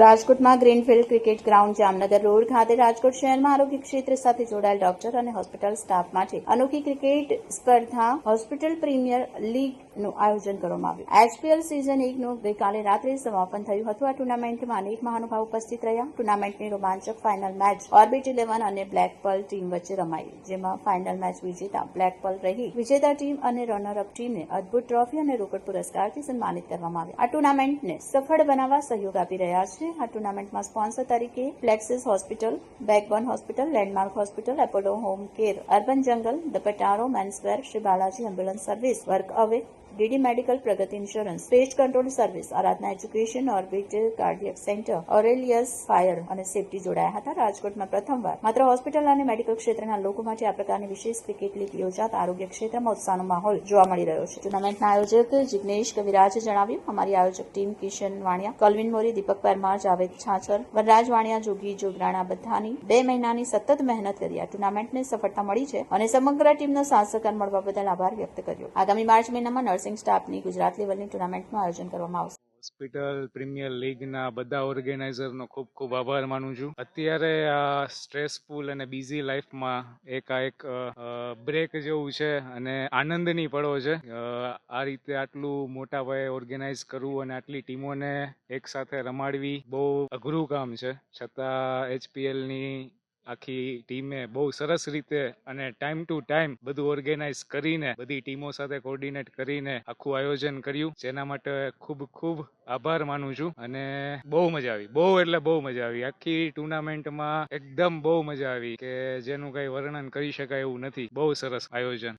રાજકોટમાં greenfield cricket ground Jamnagar road ખાતે રાજકોટ શહેરમાં આરોગ્ય ક્ષેત્ર સાથે જોડાયેલ ડોક્ટર અને હોસ્પિટલ સ્ટાફ માટે અનોખી ક્રિકેટ સ્પર્ધા હોસ્પિટલ પ્રીમિયર લીગનું આયોજન કરવામાં આવ્યું. એચપીએલ સિઝન 1નું ગઈકાલે રાત્રે સમાપન થયું હતું. આ ટુર્નામેન્ટમાં અનેક મહાનુભાવ ઉપસ્થિત રહ્યા. ટુર્નામેન્ટની રોમાંચક ફાઇનલ મેચ ઓર્બિટ 11 અને બ્લેક પર્લ ટીમ વચ્ચે રમાઈ, જેમાં ફાઇનલ મેચ વિજેતા બ્લેક પર્લ રહી. વિજેતા ટીમ અને રનર-અપ ટીમને અદભુત ટ્રોફી અને રોકડ પુરસ્કારથી સન્માનિત કરવામાં આવ્યા. આ ટુર્નામેન્ટને સફળ બનાવવા સહયોગ આપી રહ્યા છે. આ ટુર્નામેન્ટમાં સ્પોન્સર તરીકે Plexus hospital, backbone hospital, landmark hospital, Apollo home care, urban jungle, the Pataro menswear, Shri Balaji ambulance service, work away, DD medical, Pragati insurance, pest control service, Aradhana education, orbit cardiac centre, Aurelius fire અને સેફટી જોડાયા હતા. રાજકોટમાં પ્રથમવાર માત્ર hospital અને medical ક્ષેત્રના લોકો માટે આ પ્રકારની વિશેષ ક્રિકેટ લીગ યોજાતા આરોગ્ય ક્ષેત્રમાં ઉત્સાહનો માહોલ જોવા મળી રહ્યો છે. ટુર્નામેન્ટના આયોજક જિગ્નેશ કવિરાજે જણાવ્યું, અમારી આયોજક ટીમ કિશન વાણિયા, કલ્વિન મોરી, દીપક પરમાર, જાવેદ છાછર, વનરાજ વાણિયા, જોગી જોગરાણા બધાની 2 મહિનાની સતત મહેનત કરી આ ટુર્નામેન્ટને સફળતા મળી છે અને સમગ્ર ટીમનો સાથ સહકાર મળવા બદલ આભાર વ્યક્ત કર્યો. આગામી માર્ચ મહિનામાં નર્સિંગ સ્ટાફની ગુજરાત લેવલની ટુર્નામેન્ટનું આયોજન કરવામાં આવશે. હોસ્પિટલ પ્રીમિયર લીગના બધા ઓર્ગેનાઇઝરનો ખૂબ ખૂબ આભાર માનું છું. અત્યારે આ સ્ટ્રેસફુલ અને બિઝી લાઈફમાં એક બ્રેક જેવું છે અને આનંદની પળો છે. આ રીતે આટલું મોટા પાયે ઓર્ગેનાઇઝ કરવું અને આટલી ટીમોને એક સાથે રમાડવી બહુ અઘરું કામ છે. છતાં એચપીએલની આખી ટીમે બહુ સરસ રીતે અને ટાઈમ ટુ ટાઈમ બધું ઓર્ગેનાઇઝ કરીને બધી ટીમો સાથે કોર્ડિનેટ કરીને આખું આયોજન કર્યું, જેના માટે ખૂબ ખૂબ આભાર માનું છું. અને બહુ મજા આવી, બહુ એટલે બહુ મજા આવી. આખી ટુર્નામેન્ટમાં એકદમ બહુ મજા આવી કે જેનું કઈ વર્ણન કરી શકાય એવું નથી. બહુ સરસ આયોજન.